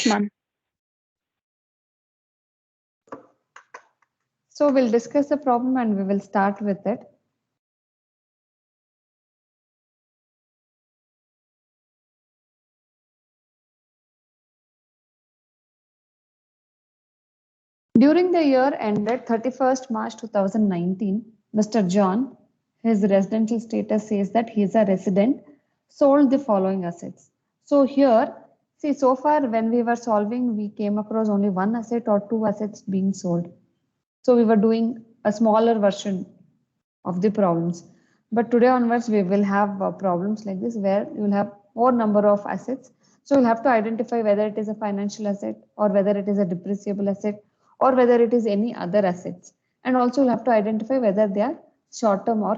Yes, ma'am. So we'll discuss the problem and we will start with it. During the year ended 31st March 2019, Mr. John, his residential status says that he is a resident, sold the following assets. So here, see, so far when we were solving, we came across only one asset or two assets being sold. So we were doing a smaller version of the problems. But today onwards, we will have problems like this where you will have more number of assets. So you'll have to identify whether it is a financial asset or whether it is a depreciable asset or whether it is any other assets. And also you'll have to identify whether they are short-term or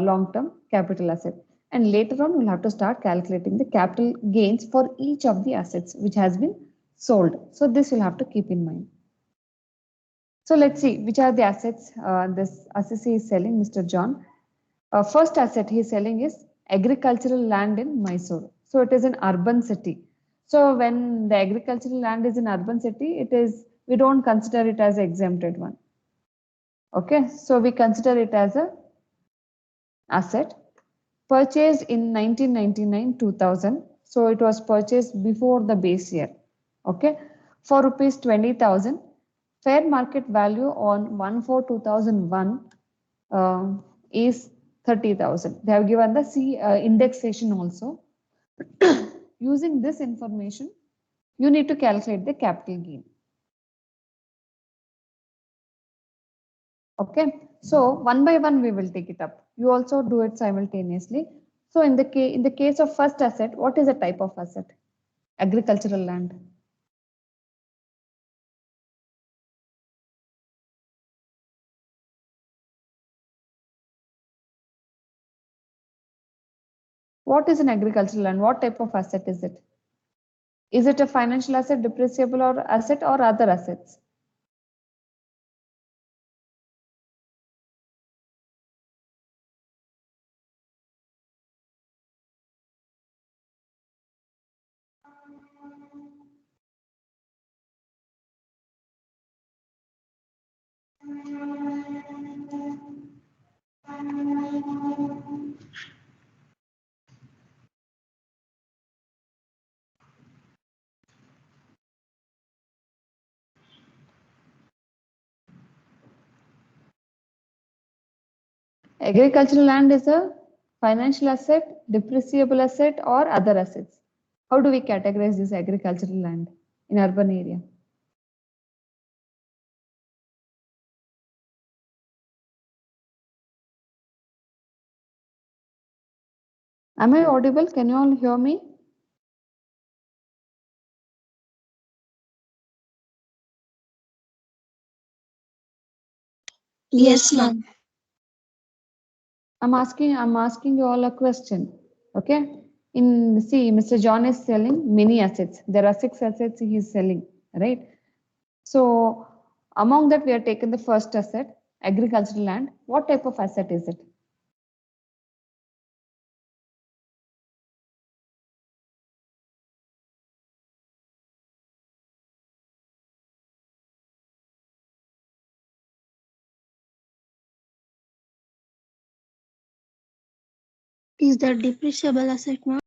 long-term capital asset. And later on, we'll have to start calculating the capital gains for each of the assets which has been sold. So this you'll have to keep in mind. So let's see which are the assets this assessee is selling, Mr. John. First asset he is selling is agricultural land in Mysore. So it is an urban city. So when the agricultural land is in urban city, we don't consider it as exempted one. Okay, so we consider it as a asset purchased in 1999-2000. So it was purchased before the base year. Okay, for rupees 20,000. Fair market value on 1/4/2001 is 30,000. They have given the indexation also. Using this information, you need to calculate the capital gain. Okay, so one by one we will take it up. You also do it simultaneously. So in the case of first asset, what is the type of asset? Agricultural land. What is an agricultural land? What type of asset is it? Is it a financial asset, depreciable or asset or other assets? Agricultural land is a financial asset, depreciable asset or other assets. How do we categorize this agricultural land in urban area? Am I audible? Can you all hear me? Yes, ma'am. I'm asking you all a question. Okay. Mr. John is selling many assets. There are 6 assets he is selling, right? So among that, we have taken the first asset, agricultural land. What type of asset is it? Is that depreciable asset, ma'am?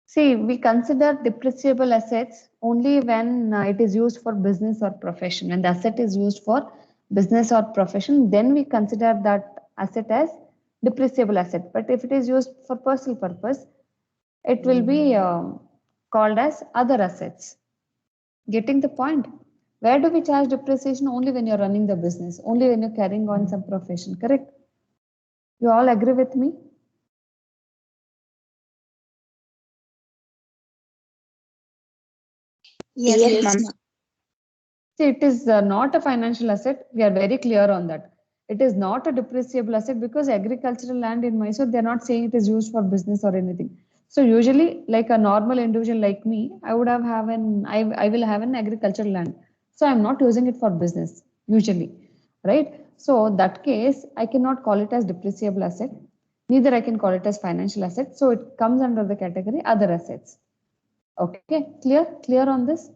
See, we consider depreciable assets only when it is used for business or profession. When the asset is used for business or profession, then we consider that asset as depreciable asset. But if it is used for personal purpose, it will be called as other assets. Getting the point? Where do we charge depreciation? Only when you're running the business, only when you're carrying on some profession, correct? You all agree with me? Yes, ma'am. See, it is not a financial asset. We are very clear on that. It is not a depreciable asset because agricultural land in Mysore, they are not saying it is used for business or anything. So usually, like a normal individual like me, I will have an agricultural land. So I'm not using it for business usually, right? So that case, I cannot call it as depreciable asset. Neither I can call it as financial asset. So it comes under the category other assets. Okay, clear on this?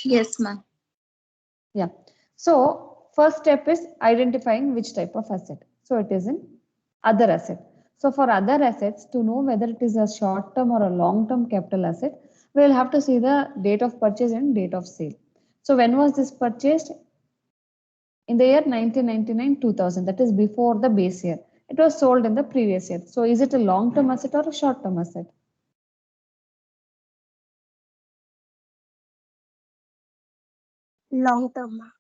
Yes, ma'am. Yeah. So first step is identifying which type of asset. So it is in other asset. So for other assets, to know whether it is a short term or a long term capital asset, we will have to see the date of purchase and date of sale. So when was this purchased? In the year 1999-2000, that is before the base year. It was sold in the previous year. So is it a long term asset or a short term asset? Long term, ma'am.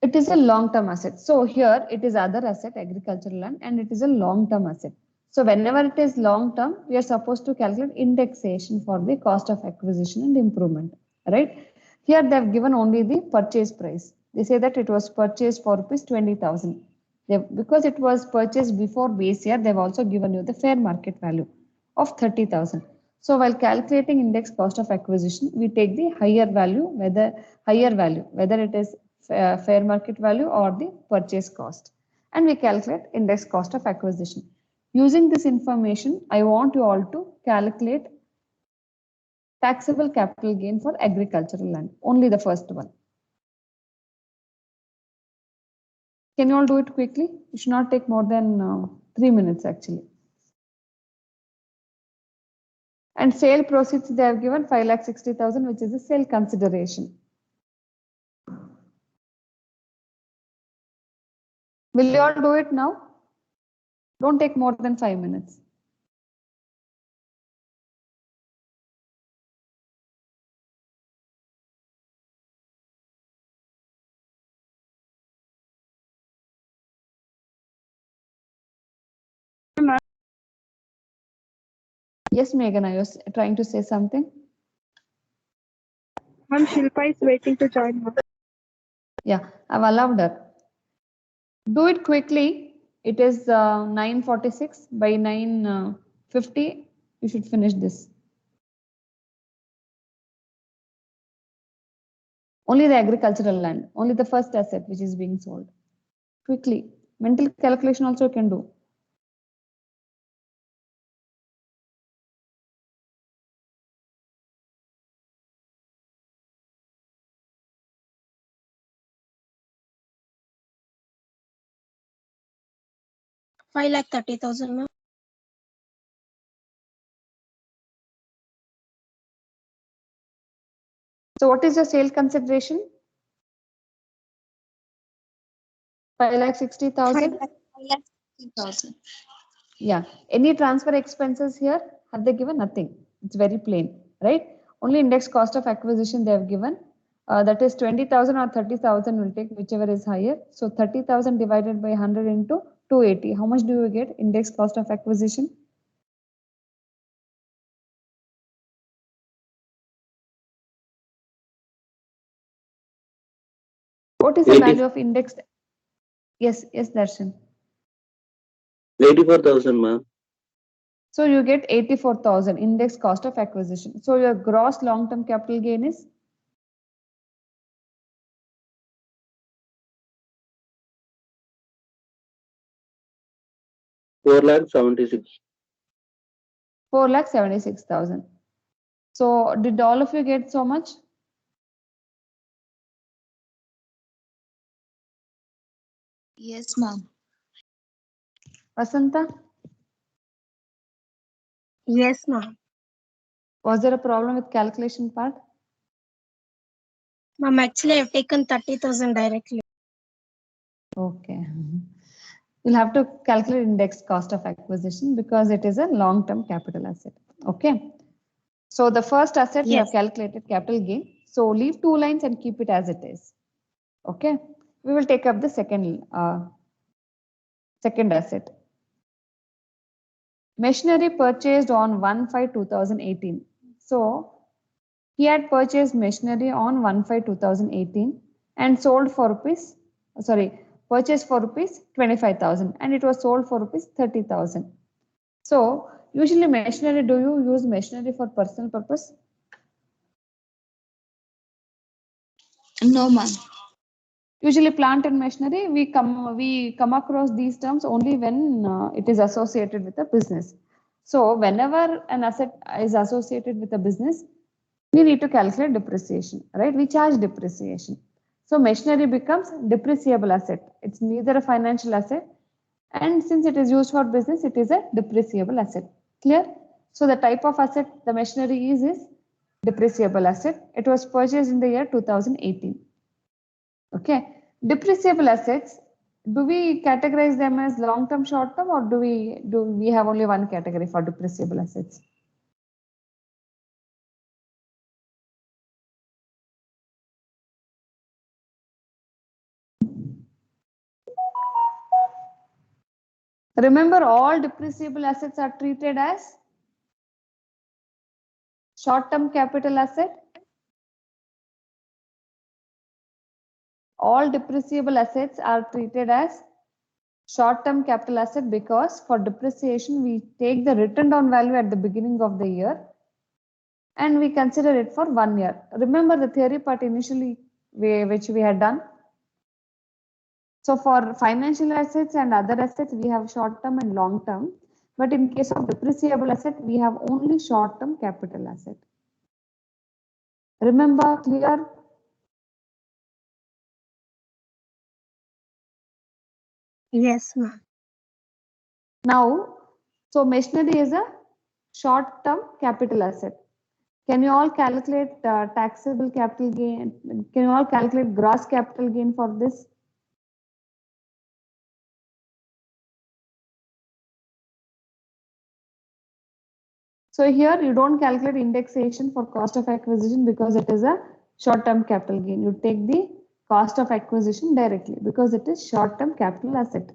It is a long-term asset. So here it is other asset, agricultural land, and it is a long-term asset. So whenever it is long-term, we are supposed to calculate indexation for the cost of acquisition and improvement, right? Here they have given only the purchase price. They say that it was purchased for rupees 20,000. Because it was purchased before base year, they've also given you the fair market value of 30,000. So while calculating index cost of acquisition, we take the higher value, whether it is fair market value or the purchase cost, and we calculate index cost of acquisition. Using this information, I want you all to calculate taxable capital gain for agricultural land, only the first one. Can you all do it quickly? It should not take more than 3 minutes actually. And sale proceeds they have given 5,60,000, which is a sale consideration. Will you all do it now? Don't take more than 5 minutes. Yes, Megan, I was trying to say something. Ma'am, Shilpa is waiting to join her. Yeah, I've allowed her. Do it quickly. It is 9:46. By 9:50, you should finish this. Only the agricultural land, only the first asset which is being sold. Quickly. Mental calculation also you can do. Five lakh 30,000, ma'am. So what is your sale consideration? 5,60,000. 5,60,000. Yeah. Any transfer expenses here? Have they given? Nothing. It's very plain, right? Only index cost of acquisition they have given. That is 20,000 or 30,000 will take whichever is higher. So 30,000 divided by 100 into 280. How much do you get? Index cost of acquisition? What is the value of indexed? Yes, Darshan. 84,000, ma'am. So you get 84,000 index cost of acquisition. So your gross long-term capital gain is 4,76,000. 4,76,000. So did all of you get so much? Yes, ma'am. Vasanta, Yes, ma'am. was there a problem with calculation part? Ma'am, actually, I've taken 30,000 directly. Okay. You'll have to calculate index cost of acquisition because it is a long-term capital asset. Okay. So the first asset you have Yes. calculated capital gain. So leave 2 lines and keep it as it is. Okay. We will take up the second asset. Machinery purchased on 1/5/2018. So he had purchased machinery on 1/5/2018 and sold for rupees, purchased for rupees 25,000 and it was sold for rupees 30,000. So usually machinery, do you use machinery for personal purpose? No, ma'am. Usually plant and machinery, we come across these terms only when it is associated with a business. So whenever an asset is associated with a business, we need to calculate depreciation, right? We charge depreciation. So machinery becomes depreciable asset. It's neither a financial asset, and since it is used for business, it is a depreciable asset. Clear? So the type of asset the machinery is depreciable asset. It was purchased in the year 2018. Okay. Depreciable assets, do we categorize them as long term, short term, or do we have only one category for depreciable assets? Remember, all depreciable assets are treated as short term capital asset. All depreciable assets are treated as short-term capital asset because for depreciation, we take the written down value at the beginning of the year and we consider it for 1 year. Remember the theory part initially which we had done. So for financial assets and other assets, we have short-term and long-term. But in case of depreciable asset, we have only short-term capital asset. Remember, clear? Yes, ma'am. Now, so machinery is a short-term capital asset. Can you all calculate taxable capital gain? Can you all calculate gross capital gain for this? So here you don't calculate indexation for cost of acquisition because it is a short-term capital gain. You take the cost of acquisition directly because it is short-term capital asset.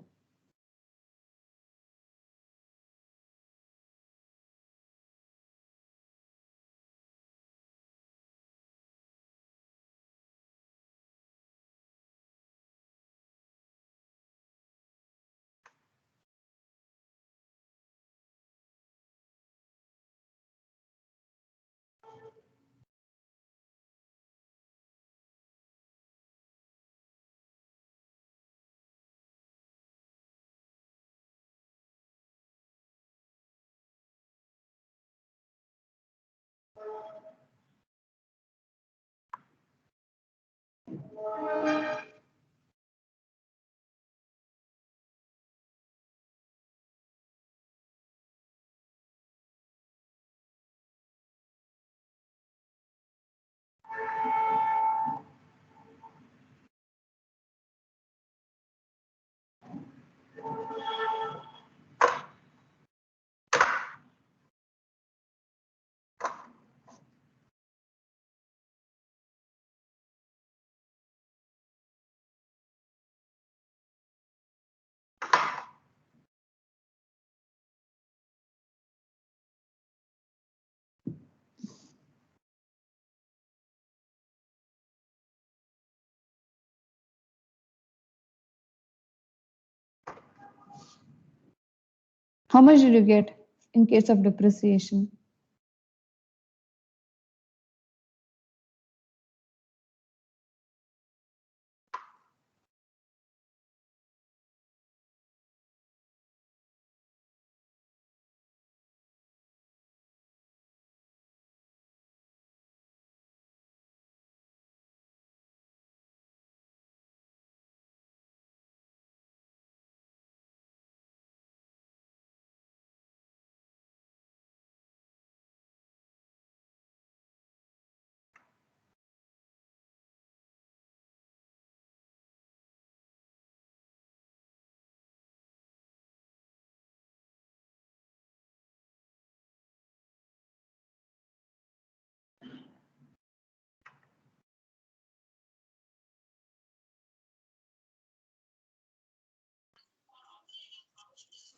How much did you get in case of depreciation?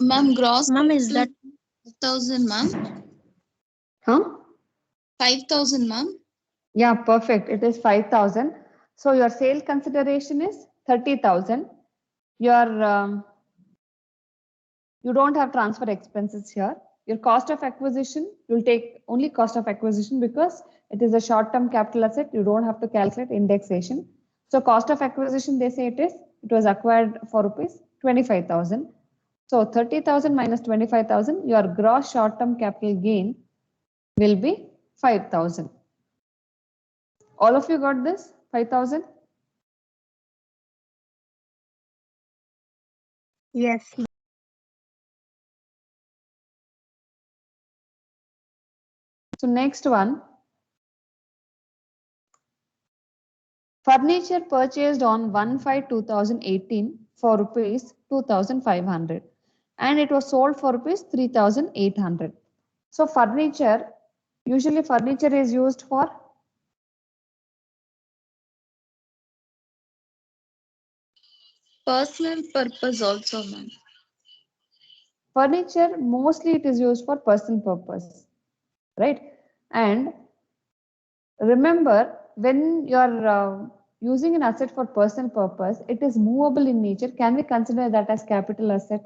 Ma'am, gross Ma'am, is that 5,000, ma'am? Huh? 5,000, ma'am? Yeah, perfect. It is 5,000. So your sale consideration is 30,000. Your you don't have transfer expenses here. Your cost of acquisition, you'll take only cost of acquisition because it is a short-term capital asset. You don't have to calculate indexation. So cost of acquisition, they say it was acquired for rupees 25,000. So 30,000 minus 25,000, your gross short-term capital gain will be 5,000. All of you got this? 5,000? Yes. So next one, furniture purchased on 1/5/2018 for rupees 2,500 and it was sold for rupees 3,800. So furniture, usually furniture is used for Personal purpose also, ma'am. furniture, mostly it is used for personal purpose, right? And remember, when you're using an asset for personal purpose, it is movable in nature. Can we consider that as capital asset?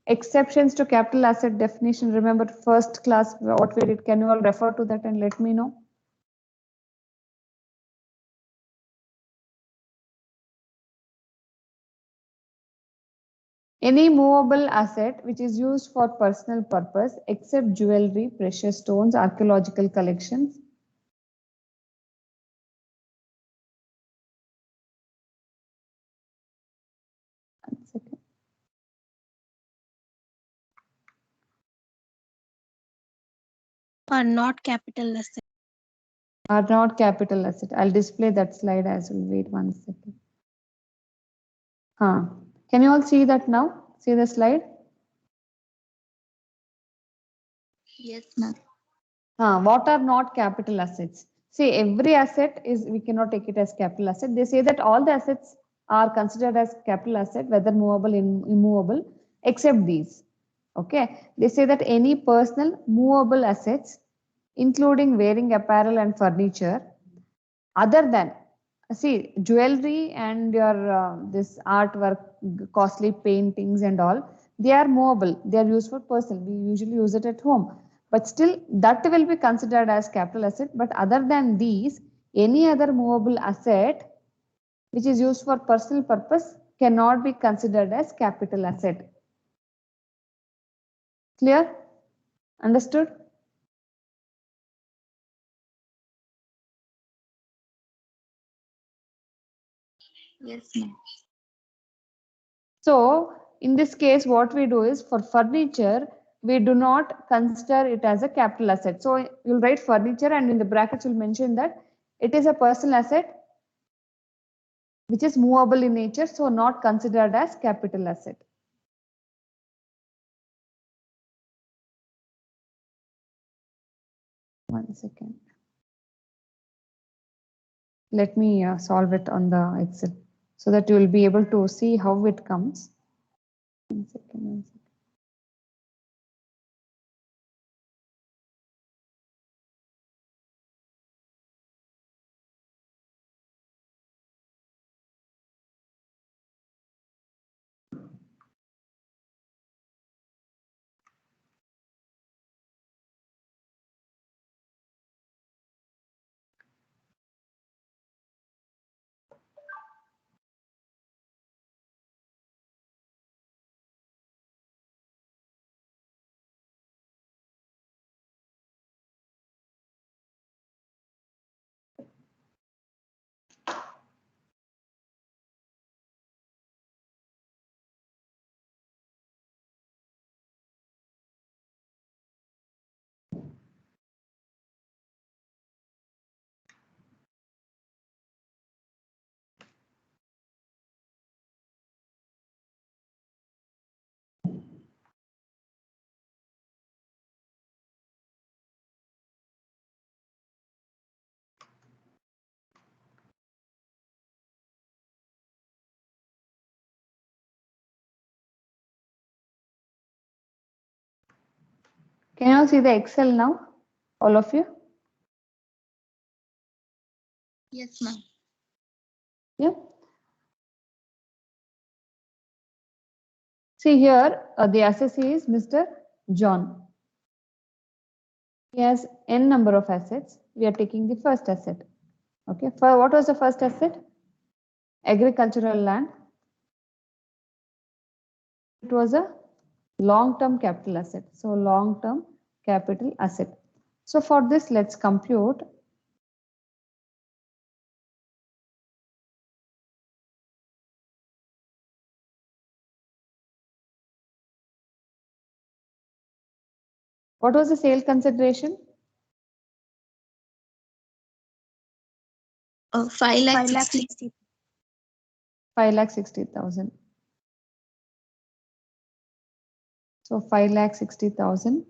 Exceptions to capital asset definition, remember first class what we did. Can you all refer to that and let me know? Any movable asset which is used for personal purpose except jewelry, precious stones, archaeological collections. One second. Are not capital asset. Are not capital asset. I'll display that slide as well. Wait 1 second. Can you all see that now? See the slide? Yes, ma'am. What are not capital assets? See, every asset is, we cannot take it as capital asset. They say that all the assets are considered as capital asset, whether movable, immovable, except these. Okay. They say that any personal movable assets, including wearing apparel and furniture, other than, see, jewelry and your this artwork, costly paintings and all, they are movable. They are used for personal. We usually use it at home. But still, that will be considered as capital asset. But other than these, any other movable asset which is used for personal purpose cannot be considered as capital asset. Clear? Understood? Yes, ma'am. So in this case, what we do is for furniture, we do not consider it as a capital asset. So you'll write furniture and in the brackets you'll mention that it is a personal asset which is movable in nature, so not considered as capital asset. One second. Let me solve it on the Excel so that you will be able to see how it comes. 1 second, 1 second. Can you all see the Excel now? All of you? Yes, ma'am. Yeah. See here, the assessee is Mr. John. He has n number of assets. We are taking the first asset. Okay. For what was the first asset? Agricultural land. It was a long-term capital asset. So long-term capital asset. So for this, let's compute. What was the sale consideration? 5,60,000. 5,60,000. So 5,60,000.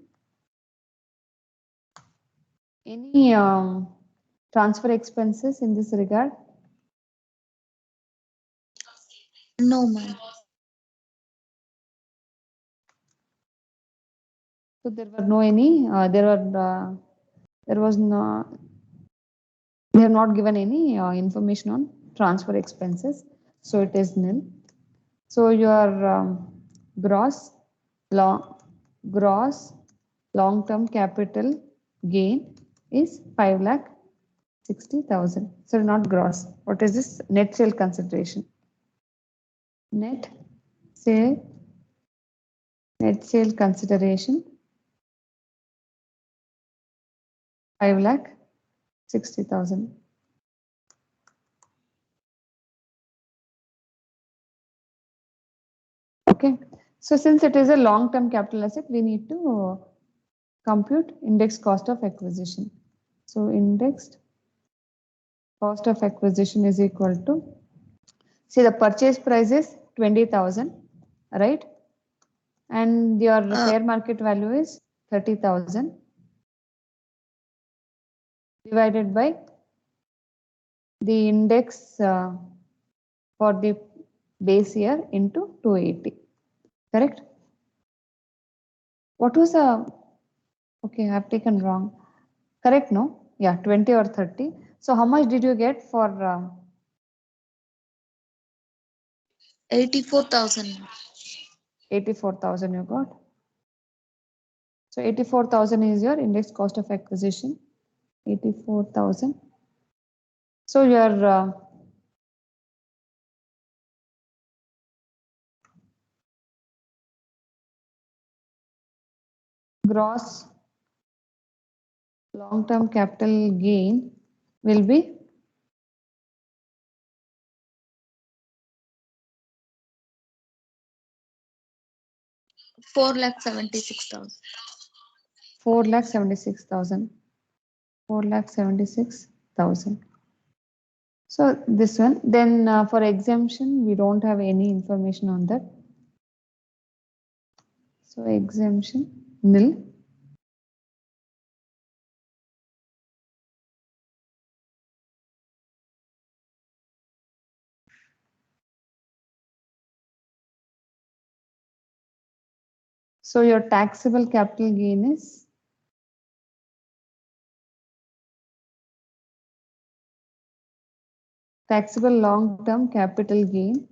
Any transfer expenses in this regard? No, ma'am. So there were no any. There was no. They have not given any information on transfer expenses, so it is nil. So your gross long-term capital gain is 5,60,000. So not gross. What is this? Net sale consideration. Net sale consideration 5,60,000. Okay. So since it is a long-term capital asset, we need to compute index cost of acquisition. So indexed cost of acquisition is equal to, see, the purchase price is 20,000, right? And your fair market value is 30,000 divided by the index for the base year into 280, correct? What was the, okay, I have taken wrong. Correct, no? Yeah, 20 or 30. So how much did you get for 84,000. 84,000 you got? So 84,000 is your index cost of acquisition. 84,000. So your gross long-term capital gain will be 4,76,000. 4,76,000. 4,76,000. So this one, then for exemption, we don't have any information on that. So exemption nil. So your taxable capital gain is taxable long-term capital gain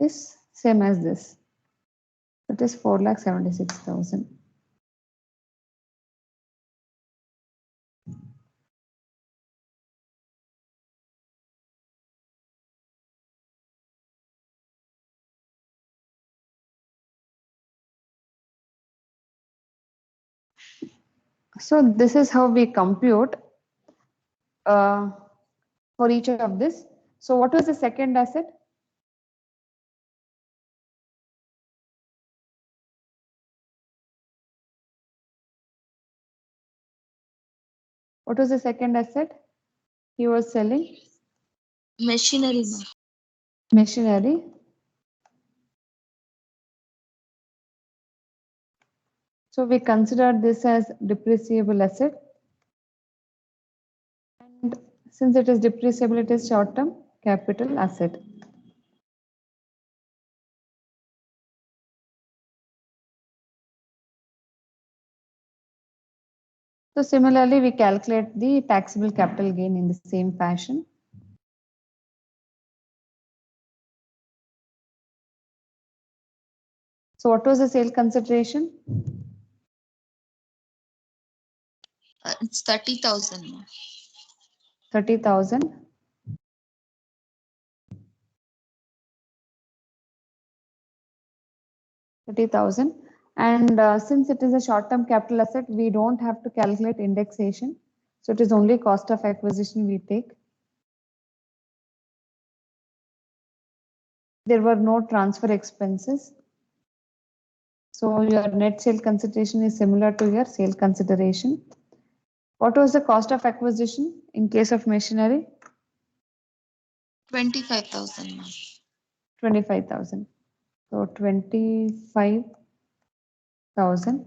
is same as this. That is 4,76,000. So this is how we compute for each of this. So what was the second asset? What was the second asset he was selling? Machinery, ma'am. Machinery. So we consider this as depreciable asset. And since it is depreciable, it is short-term capital asset. So similarly, we calculate the taxable capital gain in the same fashion. So what was the sale consideration? It's 30,000, ma'am. 30,000. 30,000. And since it is a short-term capital asset, we don't have to calculate indexation. So it is only cost of acquisition we take. There were no transfer expenses. So your net sale consideration is similar to your sale consideration. What was the cost of acquisition in case of machinery? 25,000, ma'am. 25,000. So 25,000,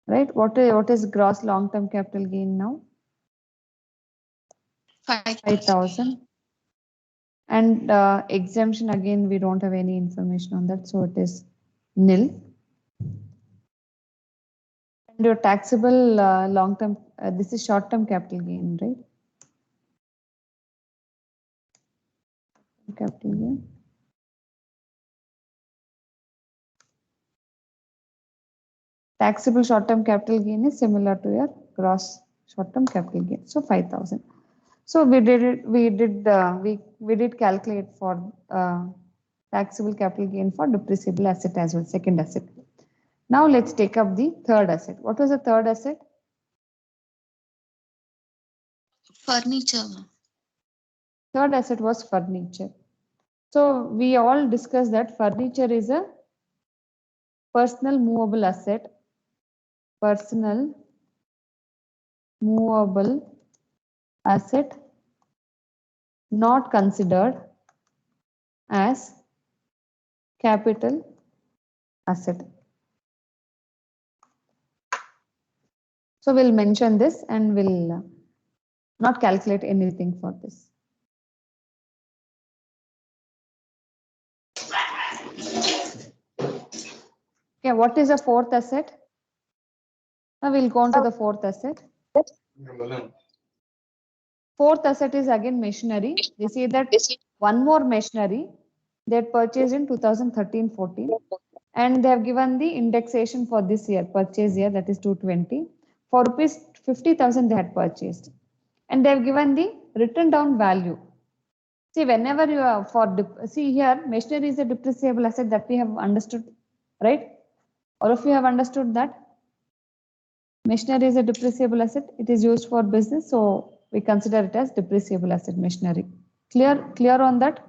right? What is gross long-term capital gain now? 5,000. And exemption, again, we don't have any information on that, so it is nil. And your taxable long-term, this is short-term capital gain, right? Capital gain. Taxable short-term capital gain is similar to your gross short-term capital gain, so 5,000. So we did calculate for taxable capital gain for depreciable asset as well, second asset. Now let's take up the third asset. What was the third asset? Furniture, ma'am. Third asset was furniture. So we all discussed that furniture is a personal movable asset. Personal movable asset not considered as capital asset. So we'll mention this and we'll not calculate anything for this. Okay, what is a fourth asset? Now we'll go on to the fourth asset. Fourth asset is again machinery. They say that one more machinery they had purchased in 2013-14 and they have given the indexation for this year, purchase year, that is 220. For rupees 50,000 they had purchased and they have given the written down value. See, whenever you are see here, machinery is a depreciable asset that we have understood, right? All of you have understood that machinery is a depreciable asset. It is used for business, so we consider it as depreciable asset machinery. Clear on that?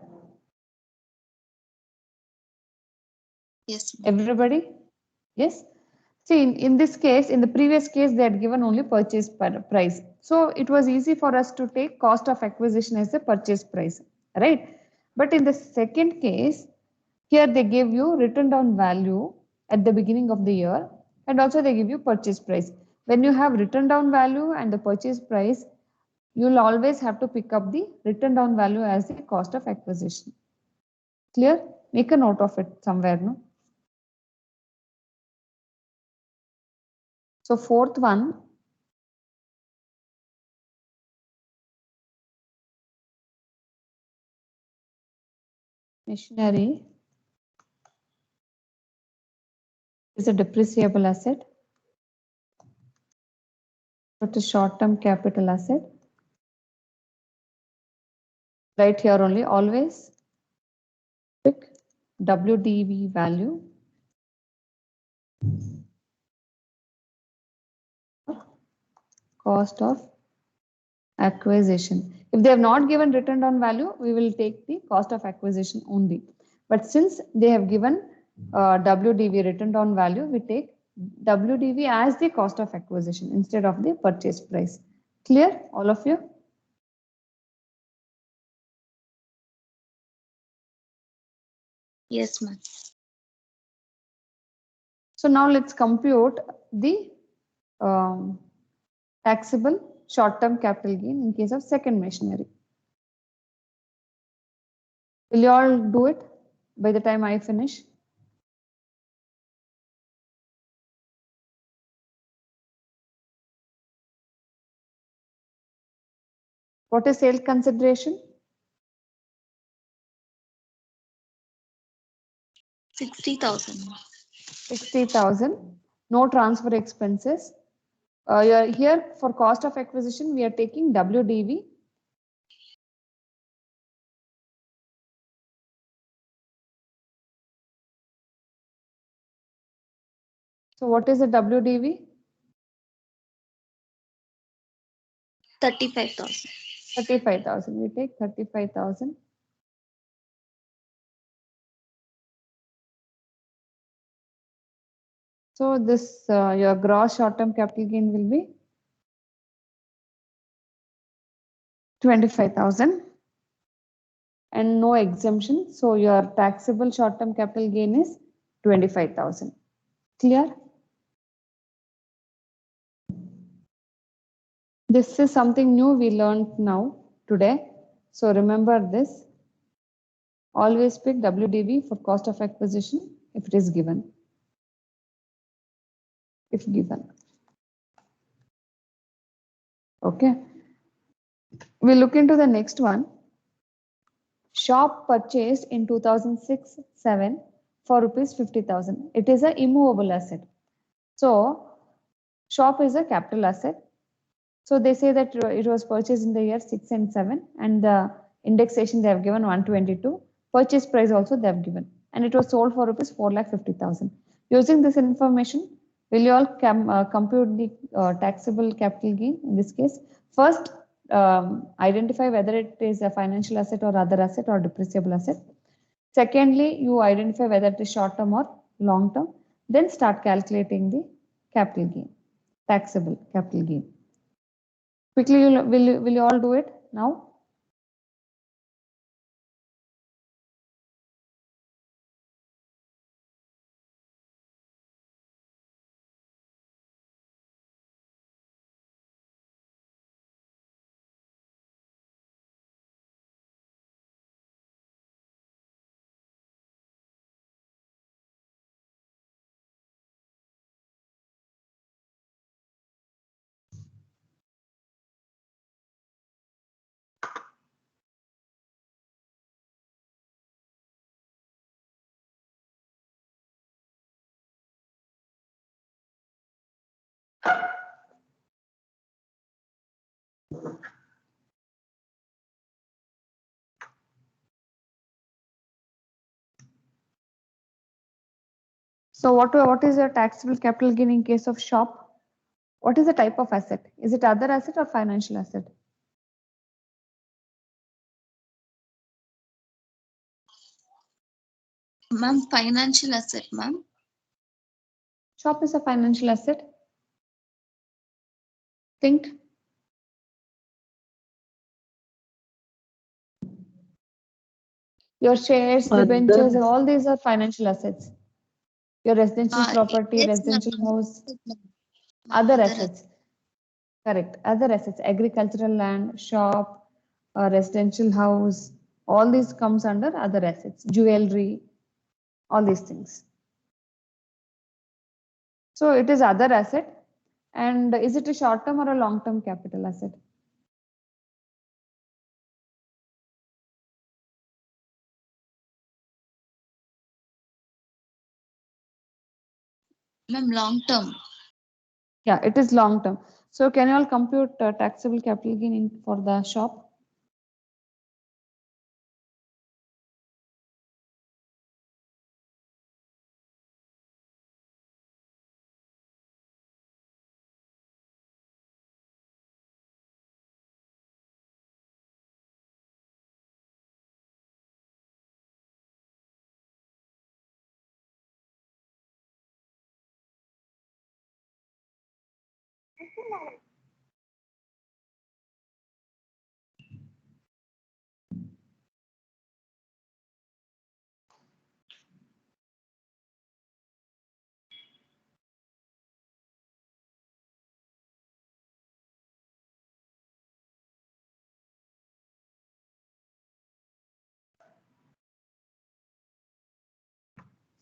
Yes, ma'am. Everybody? Yes. See, in this case, in the previous case, they had given only purchase price. So it was easy for us to take cost of acquisition as the purchase price, right? But in the second case, here they give you written down value at the beginning of the year and also they give you purchase price. When you have written down value and the purchase price, you'll always have to pick up the written down value as the cost of acquisition. Clear? Make a note of it somewhere, no? So fourth one, machinery is a depreciable asset. It is short-term capital asset. Right here only, always pick WDV value. Cost of acquisition. If they have not given written down value, we will take the cost of acquisition only. But since they have given WDV written down value, we take WDV as the cost of acquisition instead of the purchase price. Clear, all of you? Yes, ma'am. So now let's compute the taxable short-term capital gain in case of second machinery. Will you all do it by the time I finish? What is sale consideration? 60,000. 60,000. No transfer expenses. Here for cost of acquisition, we are taking WDV So what is the WDV? 35,000. 35,000. We take 35,000. So this your gross short-term capital gain will be 25,000 and no exemption. So your taxable short-term capital gain is 25,000. Clear? This is something new we learned now today. So remember this. Always pick WDV for cost of acquisition if it is given. If given. Okay. We look into the next one. Shop purchased in 2006-7 for rupees 50,000. It is an immovable asset. So shop is a capital asset. So they say that it was purchased in the year 6 and 7 and the indexation they have given 122. Purchase price also they have given and it was sold for rupees 4,50,000. Using this information, will you all compute the taxable capital gain in this case? First, identify whether it is a financial asset or other asset or depreciable asset. Secondly, you identify whether it is short term or long term. Then start calculating the capital gain, taxable capital gain. Quickly, will you all do it now? So what is your taxable capital gain in case of shop? What is the type of asset? Is it other asset or financial asset? Ma'am, financial asset, ma'am. Shop is a financial asset. Think. Your shares, debentures, and all these are financial assets. Your residential property, Yes, ma'am. residential house, Ma'am, other assets. Correct. Other assets, agricultural land, shop, residential house, all these comes under other assets, jewelry, all these things. So it is other asset. And is it a short term or a long term capital asset? Ma'am, long term. Yeah, it is long term. So can you all compute taxable capital gain for the shop?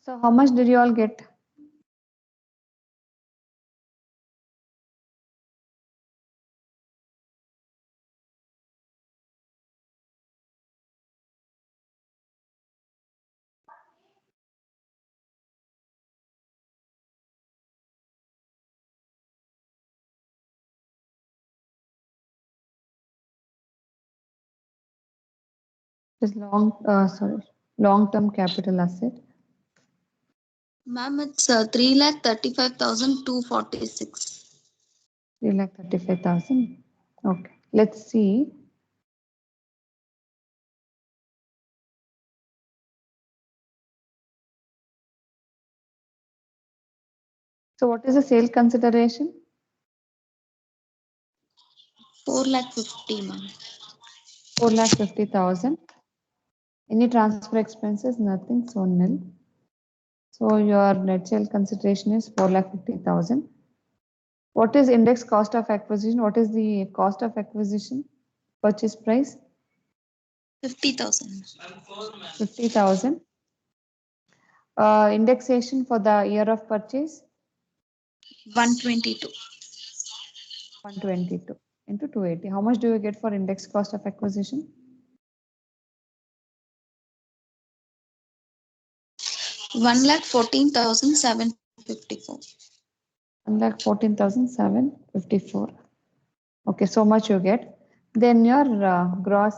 So how much did you all get? It is long term capital asset. Ma'am, it's 3,35,246. 3,35,000. Okay, let's see. So what is the sale consideration? 4,50,000, ma'am. 4,50,000. Any transfer expenses? Nothing, so nil. So your net sale consideration is 4,50,000. What is index cost of acquisition? What is the cost of acquisition? Purchase price? 50,000. 50,000. Indexation for the year of purchase? 122. 122 into 280. How much do you get for index cost of acquisition? 1,14,754. 1,14,754. Okay, so much you get. Then your gross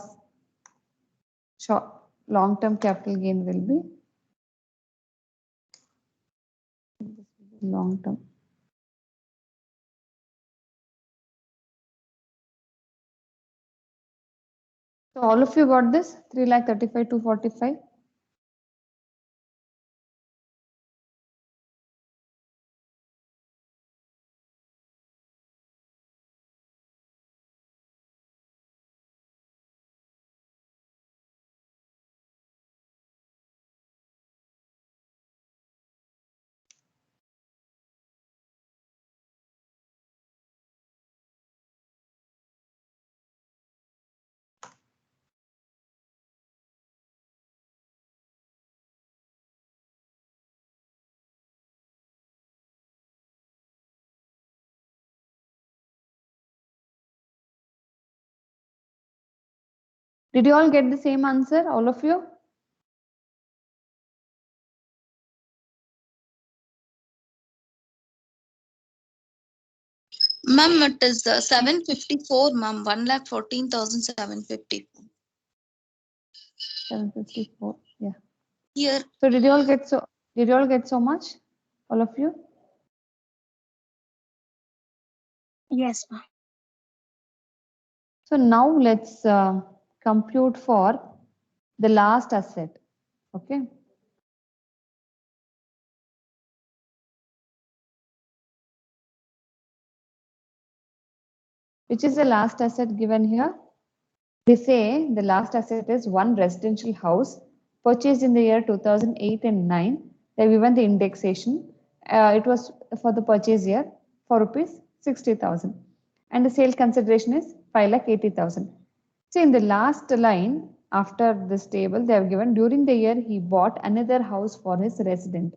short long-term capital gain will be long-term. So all of you got this 3,35,245. Did you all get the same answer, all of you? Ma'am, it is 754, ma'am. 1,14,754. 754. Yeah. Here, So did you all get so much? All of you? Yes, ma'am. So now let's compute for the last asset. Okay. Which is the last asset given here? They say the last asset is one residential house purchased in the year 2008 and 9. They've given the indexation. It was for the purchase year for rupees 60,000. And the sale consideration is 5,80,000. So in the last line after this table, they have given during the year he bought another house for his resident.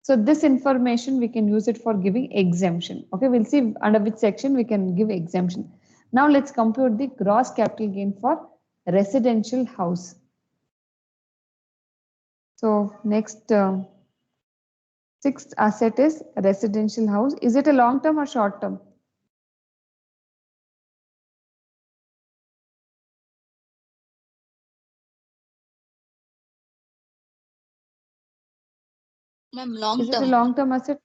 So this information we can use it for giving exemption. Okay, we'll see under which section we can give exemption. Now let's compute the gross capital gain for residential house. So next sixth asset is residential house. Is it a long term or short term? ma'am, long Is it a term. long term asset?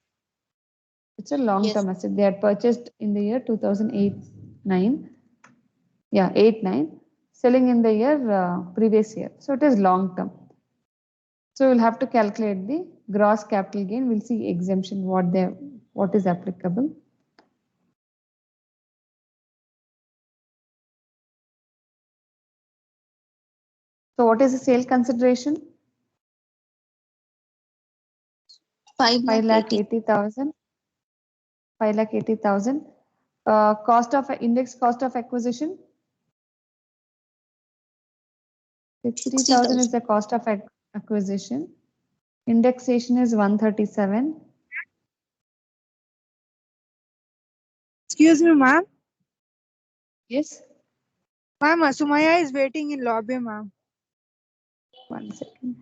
It's a long Yes. term asset. They had purchased in the year 2008-9. Yeah, 8-9. Selling in the year previous year. So it is long term. So we'll have to calculate the gross capital gain. We'll see exemption, what is applicable. So what is the sale consideration? 5,80,000. 5,80,000. 5,80,000. Index cost of acquisition. 60,000 is the cost of acquisition. Indexation is 137. Excuse me, ma'am. Yes. Ma'am, Sumaya is waiting in lobby, ma'am. 1 second.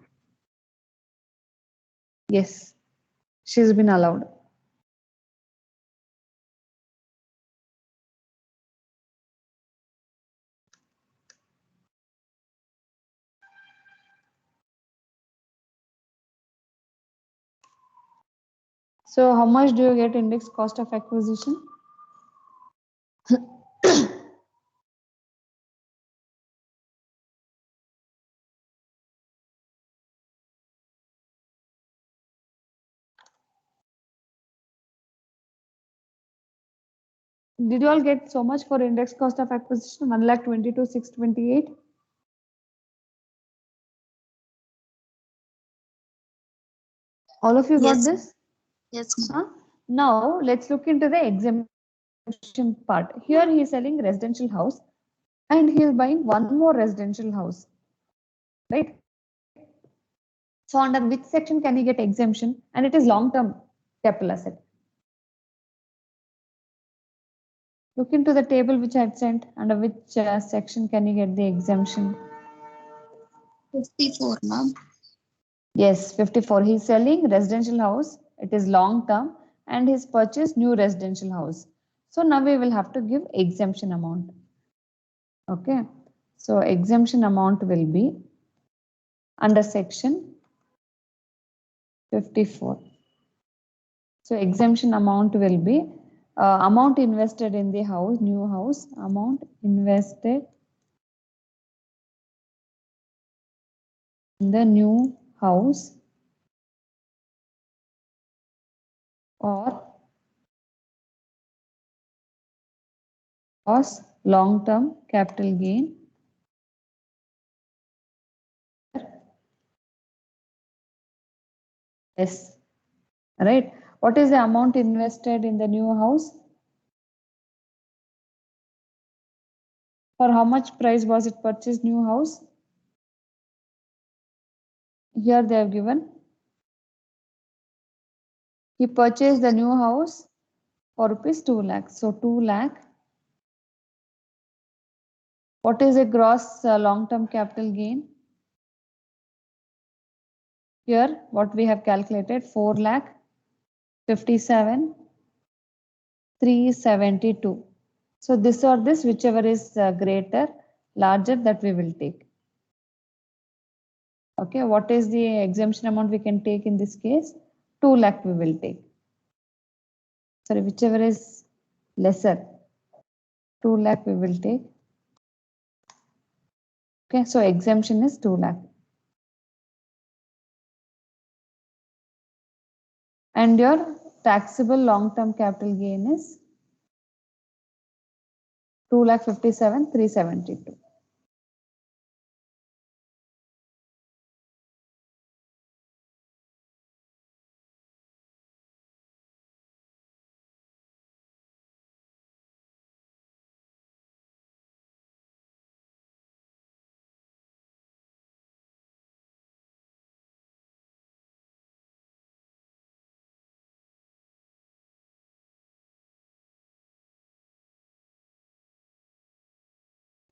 Yes, she's been allowed. So how much do you get index cost of acquisition? Did you all get so much for index cost of acquisition? 1,22,628. All of you got Yes. this? Yes, ma'am. Huh? Now let's look into the exemption part. Here he is selling residential house and he is buying one more residential house, right? So under which section can he get exemption? And it is long-term capital asset. Look into the table which I had sent. Under which section can you get the exemption? 54, ma'am. Yes, 54. He's selling residential house. It is long term and he's purchased new residential house. So now we will have to give exemption amount. Okay. So exemption amount will be under section 54. So exemption amount will be amount invested in the house, new house, amount invested in the new house or was long-term capital gain yes, right. What is the amount invested in the new house? For how much price was it purchased new house? Here they have given. He purchased the new house for rupees 2 lakh. So 2 lakh. What is the gross long-term capital gain? Here what we have calculated 4 lakh 57 372. So this or this, whichever is greater, larger, that we will take. Okay, what is the exemption amount we can take in this case? 2 lakh we will take. Sorry, whichever is lesser, 2 lakh we will take. Okay, so exemption is 2 lakh. And your taxable long-term capital gain is 2,57,372.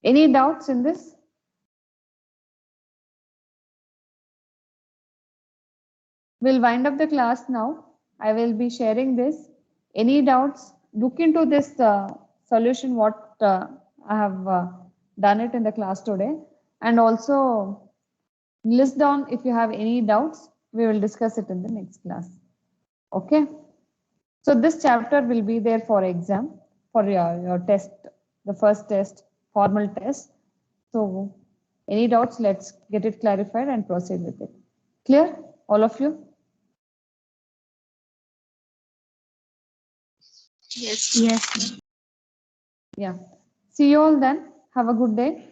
Any doubts in this? We'll wind up the class now. I will be sharing this. Any doubts? Look into this solution, what I have done it in the class today. And also list down if you have any doubts. We will discuss it in the next class. Okay. So this chapter will be there for exam, for your test, the first test, formal test. So any doubts, let's get it clarified and proceed with it. Clear, all of you? Yes. Yes. Yeah. See you all then. Have a good day.